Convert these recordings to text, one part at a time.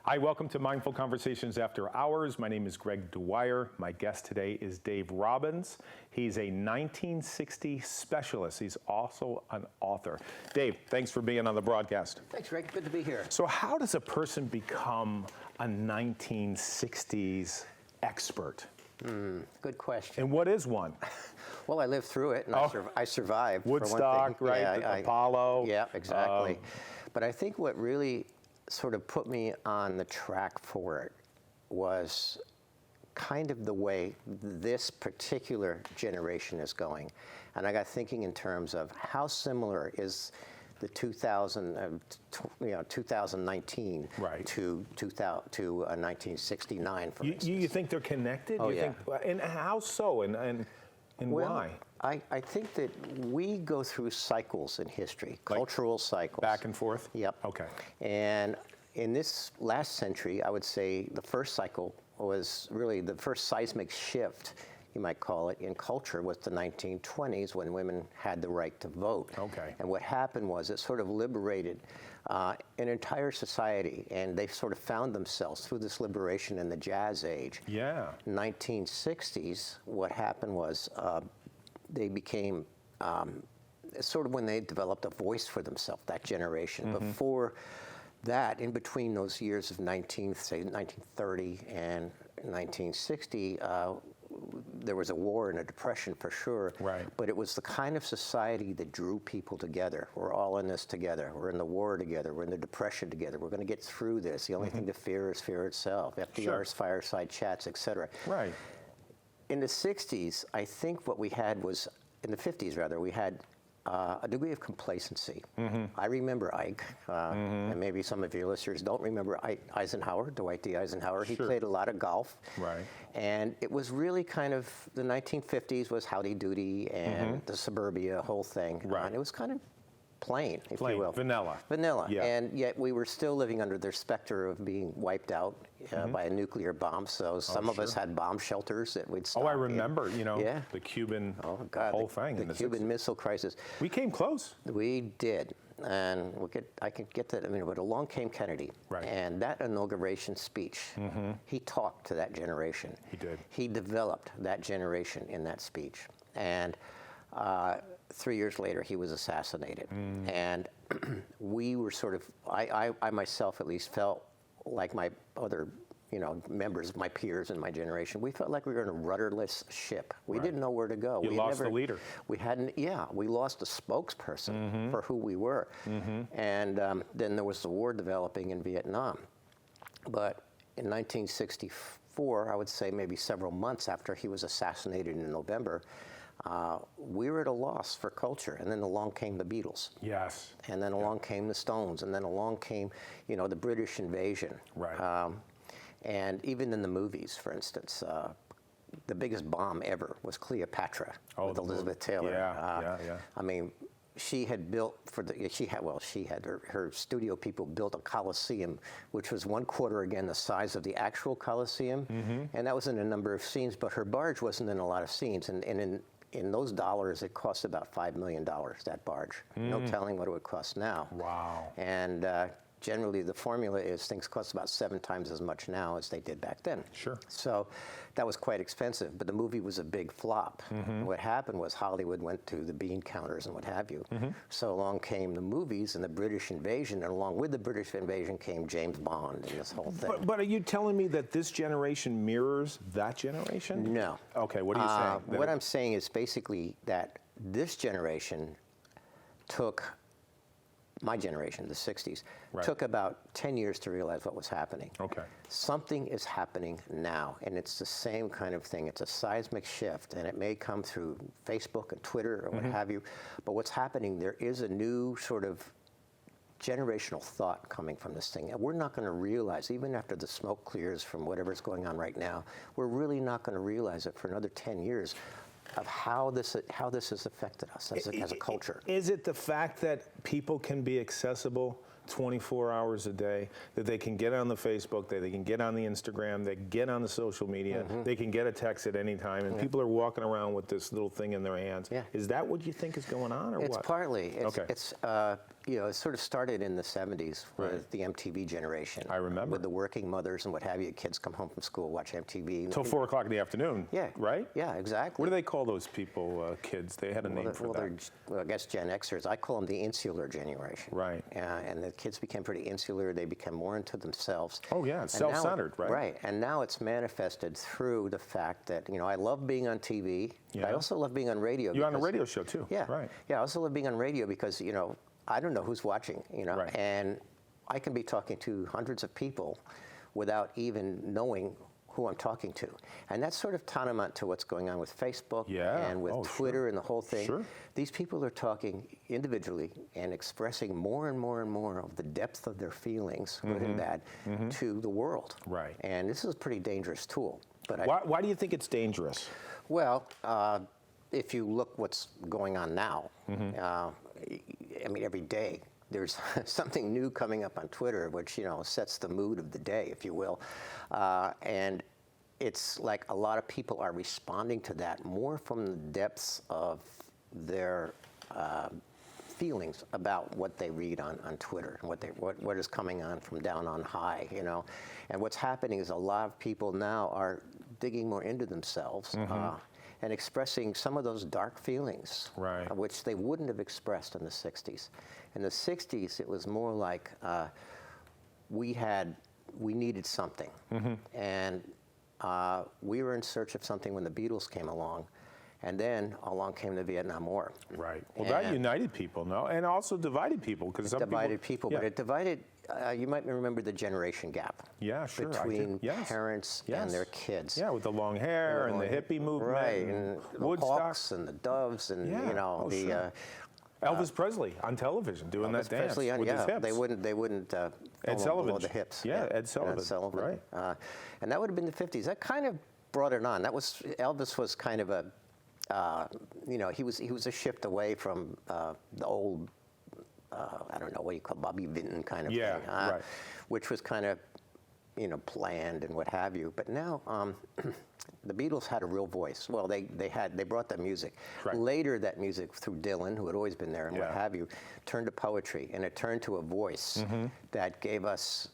Hi, welcome to Mindful Conversations After Hours. My name is Greg Dwyer. My guest today is Dave Robbins. He's a 1960 specialist. He's also an author. Dave, thanks for being on the broadcast. Thanks, Greg. Good to be here. So how does a person become a 1960s expert? Good question. And what is one? Well, I lived through it, and I survived. Woodstock, for one thing. right? Yeah, Apollo. Yeah, exactly. But I think what really sort of put me on the track for it was kind of the way this particular generation is going. And I got thinking in terms of how similar is the 2019 right. to 1969, for instance. You think they're connected? Oh, you yeah. think, and how so, and Well, why? I think that we go through cycles in history, cultural cycles. Back and forth? Yep. Okay. And in this last century, I would say the first cycle was really the first seismic shift, you might call it, in culture was the 1920s when women had the right to vote. Okay. And what happened was it sort of liberated an entire society, and they sort of found themselves through this liberation in the Jazz Age. Yeah. 1960s, what happened was they became sort of when they developed a voice for themselves, that generation. Before that, in between those years of 1930 and 1960, there was a war and a depression for sure. Right. But it was the kind of society that drew people together. We're all in this together. We're in the war together. We're in the depression together. We're going to get through this. The only thing to fear is fear itself. FDR's fireside chats, etc. Right. In the 60s, I think what we had was, in the 50s rather, we had a degree of complacency. I remember Ike, and maybe some of your listeners don't remember Eisenhower, Dwight D. Eisenhower. He played a lot of golf. Right. And it was really kind of, the 1950s was Howdy Doody and the suburbia whole thing. Right. And it was kind of plain, if you will. Vanilla. Vanilla. Yeah. And yet we were still living under the specter of being wiped out by a nuclear bomb. So some of us had bomb shelters that we'd stop Oh, I remember, in. you know, Yeah. the Cuban God, whole thing. The in the Cuban 60s. Missile Crisis. We came close. We did. And I could get that. I mean, but along came Kennedy. Right. And that inauguration speech, he talked to that generation. He did. He developed that generation in that speech. And 3 years later, he was assassinated. And we were sort of, I myself at least felt like my other members, my peers in my generation, we felt like we were in a rudderless ship. We didn't know where to go. You lost the leader. We hadn't, we lost a spokesperson for who we were. And then there was the war developing in Vietnam. But in 1964, I would say maybe several months after he was assassinated in November, we were at a loss for culture. And then along came the Beatles. Yes. And then along came the Stones. And then along came, the British invasion. Right. And even in the movies, for instance, the biggest bomb ever was Cleopatra with Elizabeth Taylor. Yeah. I mean, she had built her studio people built a Colosseum, which was 1/4 again the size of the actual Colosseum, and that was in a number of scenes. But her barge wasn't in a lot of scenes, and in those dollars, it cost about $5 million, that barge. No telling what it would cost now. Wow. And generally, the formula is things cost about 7 times as much now as they did back then. Sure. So that was quite expensive, but the movie was a big flop. What happened was Hollywood went to the bean counters and what have you. So along came the movies and the British invasion, and along with the British invasion came James Bond and this whole thing. But are you telling me that this generation mirrors that generation? No. Okay, what are you saying? What I'm saying is basically that this generation took, my generation, the 60s, took about 10 years to realize what was happening. Okay. Something is happening now, and it's the same kind of thing. It's a seismic shift, and it may come through Facebook and Twitter or what have you, but what's happening, there is a new sort of generational thought coming from this thing, and we're not going to realize, even after the smoke clears from whatever's going on right now, we're really not going to realize it for another 10 years. Of how this has affected us as a culture. Is it the fact that people can be accessible 24 hours a day, that they can get on the Facebook, that they can get on the Instagram, they get on the social media, they can get a text at any time, and people are walking around with this little thing in their hands? Yeah. Is that what you think is going on, or It's what? partly. Okay. it sort of started in the 70s with the MTV generation. I remember. With the working mothers and what have you. Kids come home from school, watch MTV. Till 4 o'clock in the afternoon, Yeah. right? Yeah, exactly. What do they call those people, kids? They had a name for that. I guess Gen Xers. I call them the insular generation. Right. And the kids became pretty insular. They became more into themselves. Oh, yeah, self-centered, right? Right. And now it's manifested through the fact that, I love being on TV, but I also love being on radio. You're on a radio show, too. Yeah. Right. Yeah, I also love being on radio because, I don't know who's watching, Right. and I can be talking to hundreds of people without even knowing who I'm talking to. And that's sort of tantamount to what's going on with Facebook and with Twitter and the whole thing. Sure. These people are talking individually and expressing more and more and more of the depth of their feelings, good and bad, to the world. Right. And this is a pretty dangerous tool. But Why do you think it's dangerous? Well, if you look what's going on now, every day there's something new coming up on Twitter, which, sets the mood of the day, if you will. And it's like a lot of people are responding to that more from the depths of their feelings about what they read on Twitter and what is coming on from down on high, And what's happening is a lot of people now are digging more into themselves and expressing some of those dark feelings, which they wouldn't have expressed in the 60s. In the 60s, it was more like we needed something. And we were in search of something when the Beatles came along. And then along came the Vietnam War. Right. Well, that united people, no? And also divided people. Because some divided people, but it divided, you might remember the generation gap. Yeah, sure. Between parents and their kids. Yeah, with the long hair and the hippie movement. Right, and the Hawks and the Doves and, Elvis Presley on television doing that dance with his hips. They wouldn't Ed Sullivan. below the hips. Yeah, Ed Sullivan. Ed Sullivan. Right. And that would have been the 50s. That kind of brought it on. Elvis was kind of a, he was a shift away from the old, I don't know, what you call Bobby Vinton kind of thing. Right. Which was kind of, planned and what have you. But now, the Beatles had a real voice. Well, they brought that music. Right. Later, that music through Dylan, who had always been there and what have you, turned to poetry, and it turned to a voice that gave us,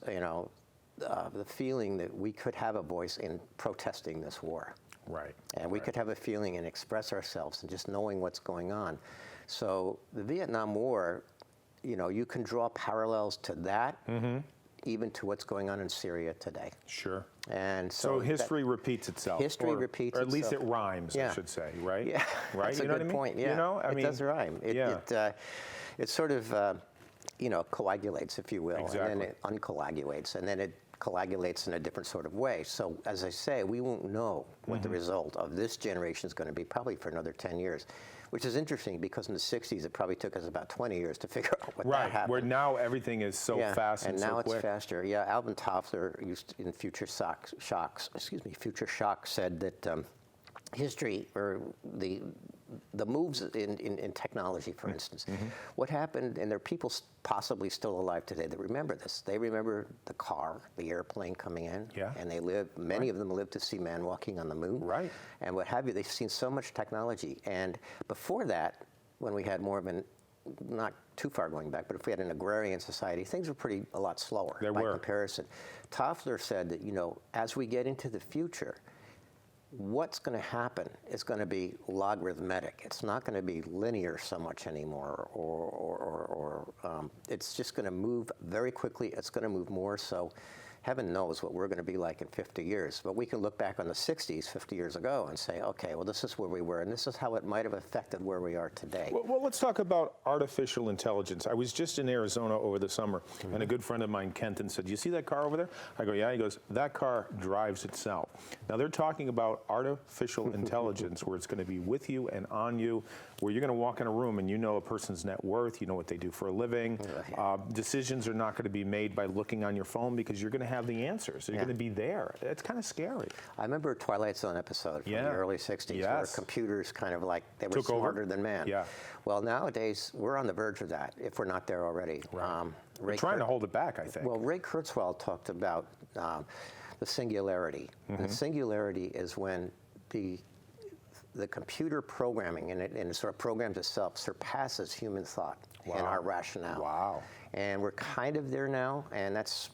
the feeling that we could have a voice in protesting this war. Right. And we could have a feeling and express ourselves and just knowing what's going on. So the Vietnam War, you can draw parallels to that, even to what's going on in Syria today. Sure. And so history repeats itself. History repeats itself. Or at least it rhymes, I should say, right? Yeah, right? That's a good point. Yeah, it does rhyme. It sort of, coagulates, if you will, Exactly. and then it uncoagulates, and then it coagulates in a different sort of way. So, as I say, we won't know what the result of this generation is going to be probably for another 10 years, which is interesting because in the 60s, it probably took us about 20 years to figure out what that happened. Right, where now everything is so fast and so quick. And now it's faster. Yeah, Alvin Toffler used in Future Shock said that history, or the moves in technology, for instance, what happened, and there are people possibly still alive today that remember this. They remember the car, the airplane coming in, and many of them lived to see man walking on the moon, and what have you. They've seen so much technology, and before that, when we had more of an, not too far going back, but if we had an agrarian society, things were a lot slower by comparison. Toffler said that, as we get into the future, what's going to happen is going to be logarithmic. It's not going to be linear so much anymore, or it's just going to move very quickly. It's going to move more so. Heaven knows what we're going to be like in 50 years. But we can look back on the 60s, 50 years ago, and say, okay, well, this is where we were, and this is how it might have affected where we are today. Well, let's talk about artificial intelligence. I was just in Arizona over the summer, and a good friend of mine, Kenton, said, you see that car over there? I go, yeah. He goes, that car drives itself. Now, they're talking about artificial intelligence, where it's going to be with you and on you, where you're going to walk in a room and you know a person's net worth, you know what they do for a living. Decisions are not going to be made by looking on your phone because you're going to have the answers. You're going to be there. It's kind of scary. I remember a Twilight Zone episode from the early 60s where computers kind of like, they were smarter than man. Well, nowadays, we're on the verge of that, if we're not there already. We're trying to hold it back, I think. Well, Ray Kurzweil talked about the singularity. And the singularity is when the the computer programming, and it sort of programs itself, surpasses human thought and our rationale. Wow. And we're kind of there now, and that's,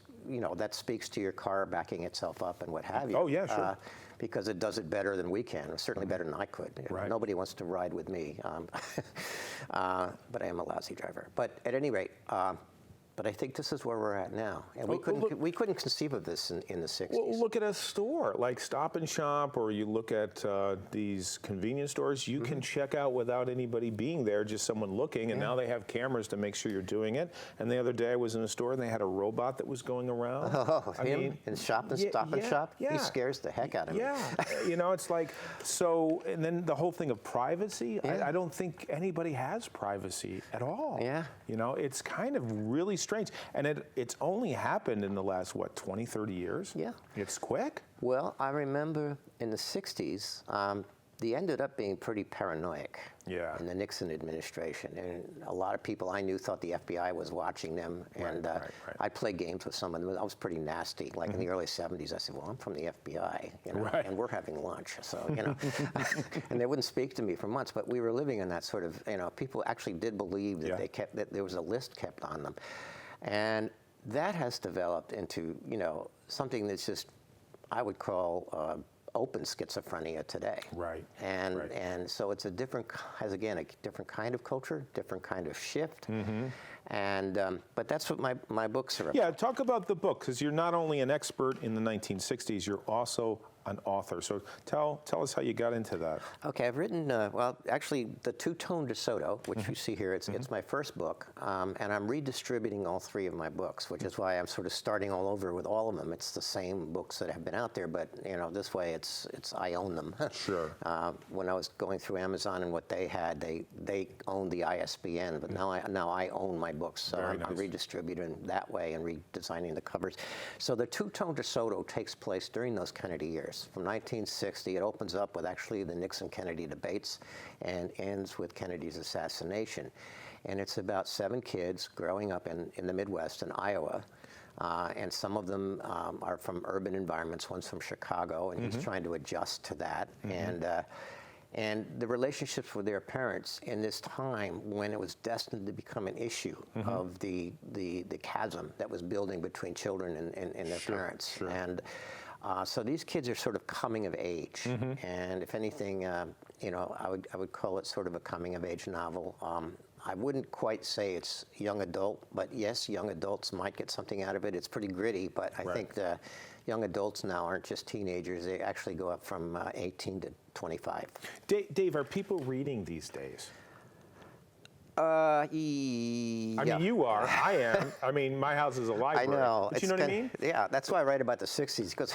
that speaks to your car backing itself up and what have you. Oh, yeah, sure. Because it does it better than we can, certainly better than I could. Right. Nobody wants to ride with me, but I am a lousy driver. But at any rate, but I think this is where we're at now, and we couldn't conceive of this in the 60s. Well, look at a store like Stop and Shop, or you look at these convenience stores. You can check out without anybody being there, just someone looking, and now they have cameras to make sure you're doing it. And the other day I was in a store and they had a robot that was going around. Oh, in Stop and Shop? Yeah. He scares the heck out of me. Yeah, it's like, so, and then the whole thing of privacy, I don't think anybody has privacy at all. Yeah. It's kind of really strange. And it's only happened in the last, 20, 30 years? Yeah. It's quick. Well, I remember in the 60s, they ended up being pretty paranoid in the Nixon administration. And a lot of people I knew thought the FBI was watching them. And right. I played games with some of them. I was pretty nasty. Like in the early 70s, I said, well, I'm from the FBI, and we're having lunch. So, and they wouldn't speak to me for months. But we were living in that sort of, people actually did believe that that there was a list kept on them. And that has developed into, something that's just, I would call open schizophrenia today. Right. And so it's a different kind of culture, different kind of shift. And but that's what my books are about. Yeah, talk about the book, because you're not only an expert in the 1960s, you're also an author. So tell us how you got into that. Okay, I've written, well, actually, the Two-Tone DeSoto, which you see here, it's my first book, and I'm redistributing all three of my books, which is why I'm sort of starting all over with all of them. It's the same books that have been out there, but this way it's I own them. Sure. When I was going through Amazon and what they had, they owned the ISBN, but now I own my books, so I'm redistributing that way and redesigning the covers. So the Two-Tone DeSoto takes place during those Kennedy years. From 1960, it opens up with actually the Nixon-Kennedy debates and ends with Kennedy's assassination. And it's about 7 kids growing up in the Midwest in Iowa. And some of them are from urban environments. One's from Chicago, and he's trying to adjust to that. And the relationships with their parents in this time when it was destined to become an issue of the chasm that was building between children and their parents. Sure. And so these kids are sort of coming of age, and if anything, I would call it sort of a coming of age novel. I wouldn't quite say it's young adult, but yes, young adults might get something out of it. It's pretty gritty, but I think the young adults now aren't just teenagers. They actually go up from 18 to 25. Dave, are people reading these days? Yeah. I mean, you are. I am. I mean, my house is a library. I know. But you know what I mean? Yeah, that's why I write about the 60s, because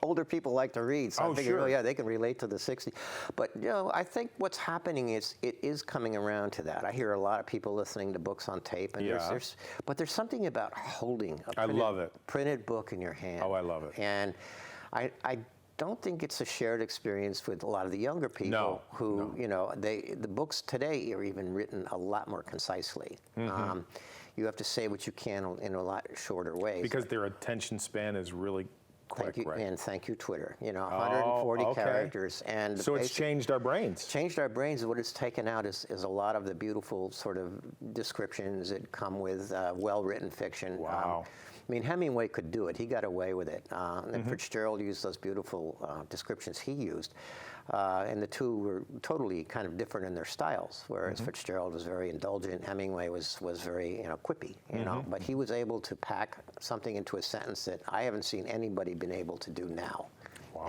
older people like to read. So I figure, sure. They can relate to the 60s. But, I think what's happening is it is coming around to that. I hear a lot of people listening to books on tape. And but there's something about holding a printed book in your hand. Oh, I love it. And I don't think it's a shared experience with a lot of the younger people who, the books today are even written a lot more concisely. You have to say what you can in a lot shorter ways. Because their attention span is really quick, right? And thank you, Twitter. 140 characters. And so it's changed our brains. Changed our brains. What it's taken out is a lot of the beautiful sort of descriptions that come with well-written fiction. Wow. I mean, Hemingway could do it. He got away with it. And Fitzgerald used those beautiful descriptions he used. And the two were totally kind of different in their styles, whereas Fitzgerald was very indulgent, Hemingway was very, quippy, but he was able to pack something into a sentence that I haven't seen anybody been able to do now. Wow.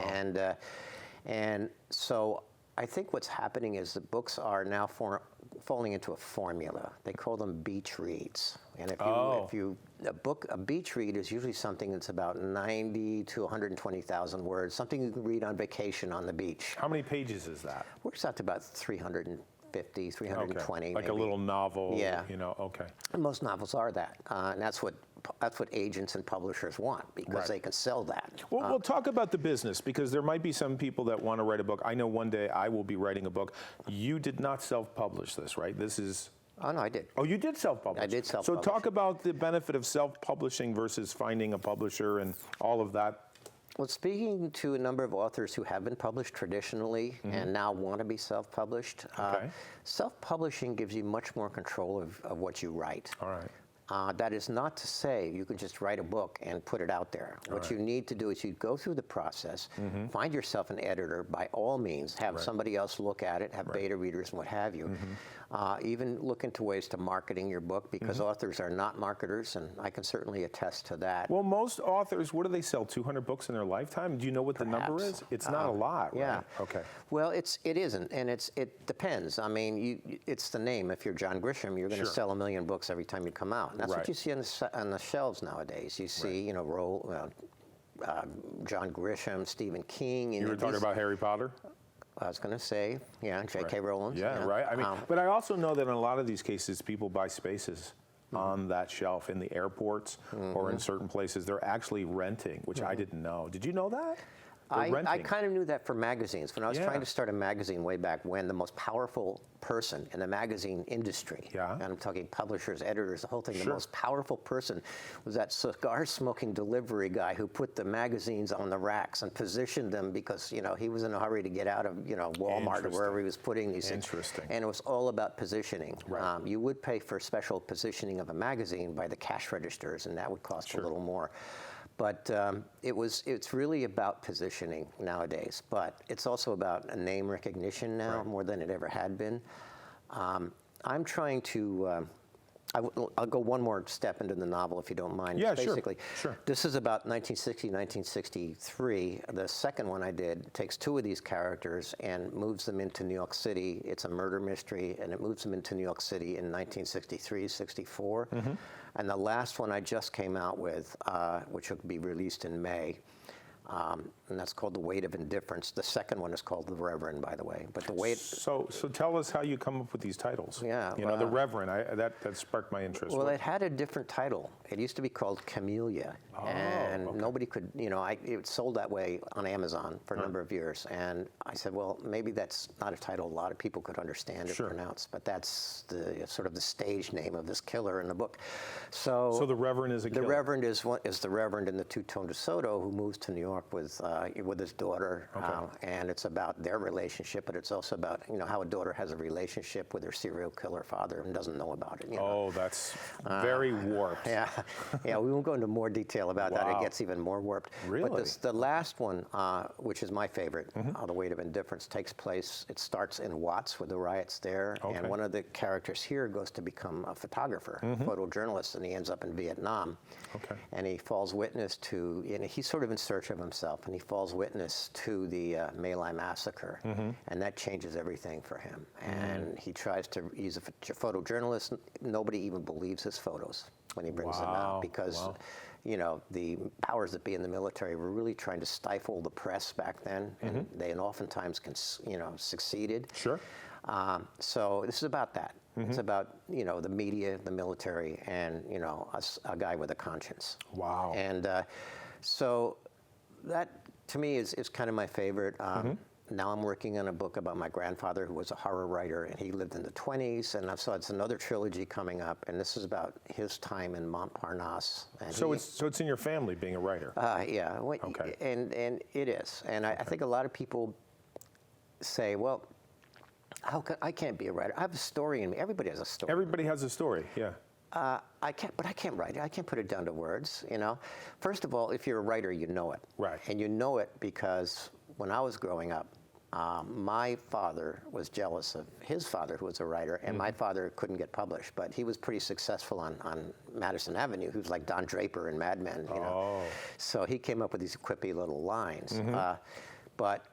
And so I think what's happening is the books are now falling into a formula. They call them beach reads. And a beach read is usually something that's about 90 to 120,000 words, something you can read on vacation on the beach. How many pages is that? Works out to about 350, 320. Like maybe. A little novel. Yeah. Okay. And most novels are that. And that's what agents and publishers want, because they can sell that. Well, we'll talk about the business, because there might be some people that want to write a book. I know one day I will be writing a book. You did not self-publish this, right? This is... Oh, no, I did. Oh, you did self-publish? I did self-publish. So talk about the benefit of self-publishing versus finding a publisher and all of that Well, speaking to a number of authors who have been published traditionally and now want to be self-published, Okay. self-publishing gives you much more control of what you write. All right. That is not to say you can just write a book and put it out there. What you need to do is you go through the process, find yourself an editor by all means, have somebody else look at it, have beta readers and what have you. Even look into ways to marketing your book because authors are not marketers, and I can certainly attest to that. Well, most authors, what do they sell, 200 books in their lifetime? Do you know what the number is? It's not a lot, right? Yeah. Okay. Well, it isn't, and it depends. I mean, it's the name. If you're John Grisham, you're going to sell 1 million books every time you come out. And that's what you see on the shelves nowadays. You see, John Grisham, Stephen King. You were talking about Harry Potter? I was going to say, J.K. Rowling. Yeah, right. I mean, but I also know that in a lot of these cases, people buy spaces on that shelf in the airports or in certain places. They're actually renting, which I didn't know. Did you know that? I kind of knew that for magazines. When I was trying to start a magazine way back when, the most powerful person in the magazine industry, and I'm talking publishers, editors, the whole thing, the most powerful person was that cigar-smoking delivery guy who put the magazines on the racks and positioned them because, he was in a hurry to get out of, Walmart or wherever he was putting these things. Interesting. And it was all about positioning. Right. You would pay for special positioning of a magazine by the cash registers, and that would cost a little more. But it's really about positioning nowadays. But it's also about a name recognition now more than it ever had been. I'm trying to. I'll go one more step into the novel if you don't mind. Yeah, Basically, sure. This is about 1960, 1963. The second one I did takes two of these characters and moves them into New York City. It's a murder mystery, and it moves them into New York City in 1963, 64. And the last one I just came out with, which will be released in May, and that's called The Weight of Indifference. The second one is called The Reverend, by the way. But the weight. So tell us how you come up with these titles. Yeah, The Reverend. That sparked my interest. Well, it had a different title. It used to be called Camellia, and nobody could. It sold that way on Amazon for a number of years. And I said, well, maybe that's not a title a lot of people could understand or pronounce. But that's the sort of the stage name of this killer in the book. So the Reverend is a killer. The Reverend is the Reverend in the Two-Tone DeSoto who moves to New York with his daughter, and it's about their relationship, but it's also about how a daughter has a relationship with her serial killer father and doesn't know about it. Oh, that's very warped. Yeah, we won't go into more detail about that. It gets even more warped. Really? But the last one, which is my favorite, The Weight of Indifference, takes place. It starts in Watts with the riots there, and one of the characters here goes to become a photographer, photojournalist, and he ends up in Vietnam. Okay. And he falls witness to, he's sort of in search of himself, and he falls witness to the My Lai massacre, and that changes everything for him. And he's a photojournalist. Nobody even believes his photos when he brings them out because, the powers that be in the military were really trying to stifle the press back then, and they oftentimes succeeded. Sure. So this is about that. It's about, the media, the military, and, a guy with a conscience. Wow. And so that, to me, is kind of my favorite. Now I'm working on a book about my grandfather, who was a horror writer, and he lived in the 20s. And so it's another trilogy coming up, and this is about his time in Montparnasse. And So it's in your family being a writer. Yeah. Okay. And it is. And I think a lot of people say, well, I can't be a writer. I have a story in me. Everybody has a story. Everybody has a story, yeah. I can't write it. I can't put it down to words, First of all, if you're a writer, you know it. Right. And you know it because when I was growing up, my father was jealous of his father, who was a writer, and my father couldn't get published, but he was pretty successful on Madison Avenue. He was like Don Draper in Mad Men, So he came up with these quippy little lines. But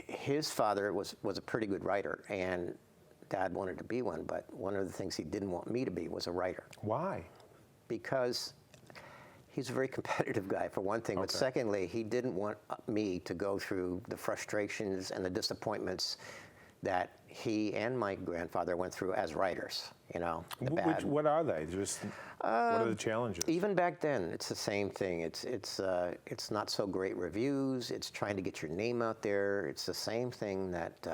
his father was a pretty good writer, and Dad wanted to be one, but one of the things he didn't want me to be was a writer. Why? Because he's a very competitive guy, for one thing, but secondly, he didn't want me to go through the frustrations and the disappointments that he and my grandfather went through as writers, What are they? What are the challenges? Even back then, it's the same thing. It's not so great reviews. It's trying to get your name out there. It's the same thing that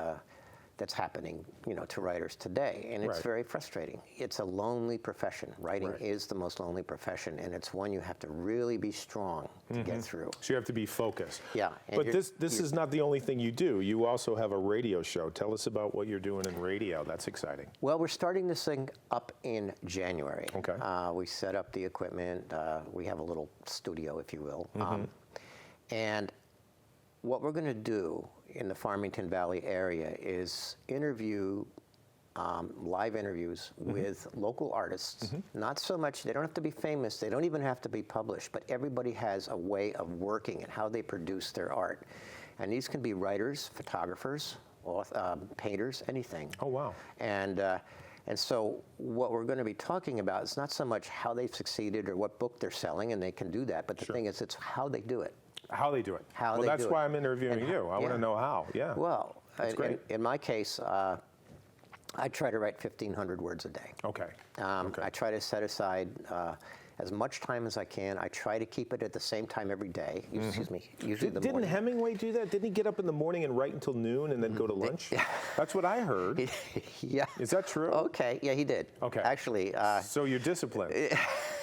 that's happening, to writers today, and it's Right. very frustrating. It's a lonely profession. Writing Right. is the most lonely profession, and it's one you have to really be strong to get through. So you have to be focused. Yeah, and But you're- this is not the only thing you do. You also have a radio show. Tell us about what you're doing in radio. That's exciting. Well, we're starting this thing up in January. Okay. We set up the equipment. We have a little studio, if you will. And what we're going to do in the Farmington Valley area is interview live interviews with local artists. Not so much, they don't have to be famous, they don't even have to be published, but everybody has a way of working and how they produce their art. And these can be writers, photographers, painters, anything. Oh, wow. And so what we're going to be talking about is not so much how they've succeeded or what book they're selling, and they can do that, but the thing is, it's how they do it. How they do it. How well, they that's do why it. I'm interviewing And you. I want to know how. Yeah. Well, That's great. in my case, I try to write 1,500 words a day. Okay. I try to set aside as much time as I can. I try to keep it at the same time every day. Excuse me. Usually the Didn't morning. Hemingway do that? Didn't he get up in the morning and write until noon and then go to lunch? That's what I heard. Yeah. Is that true? Okay. Yeah, he did. Okay. Actually. So you're disciplined.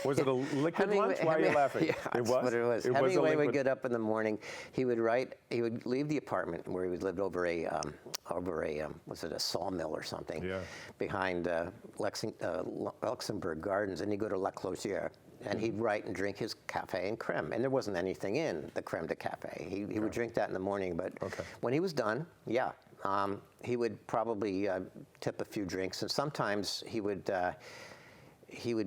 Was it a liquid lunch? Why are you laughing? Yeah, It that's was? what it was. It was a Hemingway would liquid. get up in the morning. He would leave the apartment where he lived over a was it a sawmill or something? Yeah. Behind Luxembourg Gardens, and he'd go to La Closière. And he'd write and drink his cafe and creme. And there wasn't anything in the creme de cafe. He would drink that in the morning, but when he was done, he would probably tip a few drinks. And sometimes he would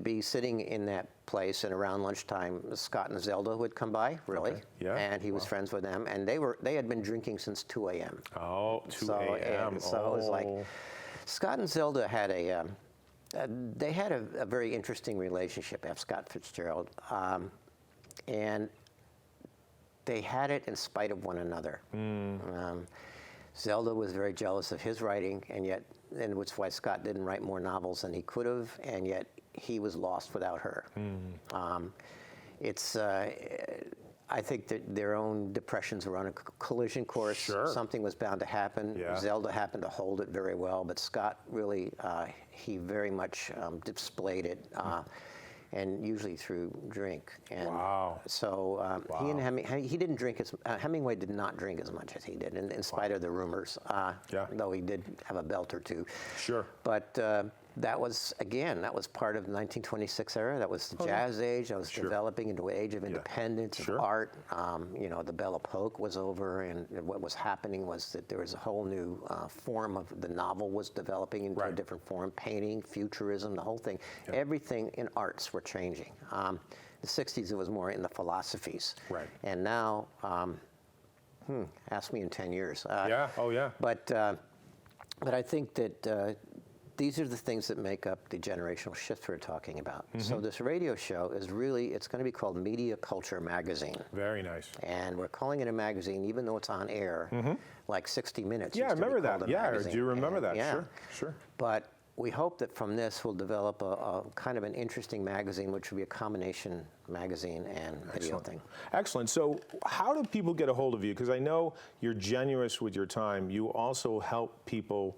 be sitting in that place, and around lunchtime, Scott and Zelda would come by, really. Okay. Yeah. And he was friends with them. And they had been drinking since 2 a.m. Oh, 2 a.m. So it was like, Scott and Zelda had they had a very interesting relationship, F. Scott Fitzgerald, and they had it in spite of one another. Zelda was very jealous of his writing, and that's why Scott didn't write more novels than he could have, and yet he was lost without her. I think that their own depressions were on a collision course. Sure. Something was bound to happen. Yeah. Zelda happened to hold it very well, but Scott really, he very much displayed it, and usually through drink. And Wow. So he and he didn't drink Hemingway did not drink as much as he did, in spite of the rumors. Though he did have a belt or two. Sure. But that was part of the 1926 era. That was the jazz age. That was developing into an age of independence, of art. The Belle Epoque was over, and what was happening was that there was a whole new form of the novel was developing into a different form. Painting, futurism, the whole thing. Everything in arts were changing. The 60s, it was more in the philosophies. Right. And now, ask me in 10 years. But I think that these are the things that make up the generational shift we're talking about. So this radio show is it's going to be called Media Culture Magazine. Very nice. And we're calling it a magazine, even though it's on air, like 60 Minutes. Yeah, I used to be remember that. called a Yeah, magazine. do you remember that? Yeah. Sure. But we hope that from this we'll develop a kind of an interesting magazine, which will be a combination magazine and video thing. Excellent. So how do people get a hold of you? Because I know you're generous with your time. You also help people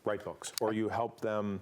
write books, or you help them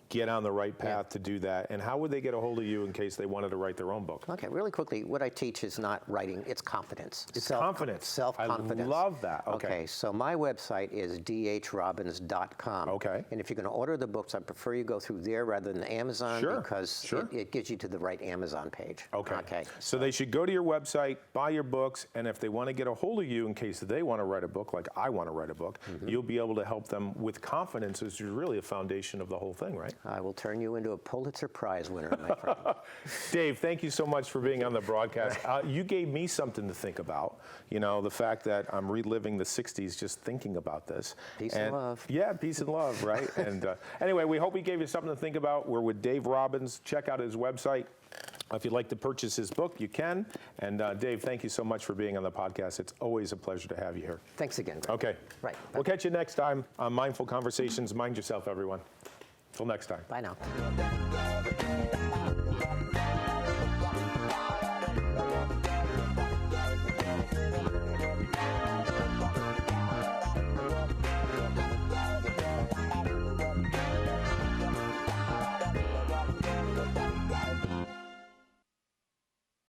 get on the right path to do that. And how would they get a hold of you in case they wanted to write their own book? Okay, really quickly, what I teach is not writing, it's confidence. It's confidence. Self-confidence. I love that. Okay, so my website is dhrobbins.com. Okay. And if you're going to order the books, I prefer you go through there rather than Amazon, because it gets you to the right Amazon page. Okay. So they should go to your website, buy your books, and if they want to get a hold of you in case they want to write a book, like I want to write a book, you'll be able to help them with confidence, which is really a foundation of the whole thing, right? I will turn you into a Pulitzer Prize winner, my friend. Dave, thank you so much for being on the broadcast. You gave me something to think about. The fact that I'm reliving the 60s just thinking about this. Peace and love. Yeah, peace and love, right? And anyway, we hope we gave you something to think about. We're with Dave Robbins. Check out his website. If you'd like to purchase his book, you can. And Dave, thank you so much for being on the podcast. It's always a pleasure to have you here. Thanks again, Greg. Okay. Right. We'll catch you next time on Mindful Conversations. Mind yourself, everyone. Till next time. Bye now.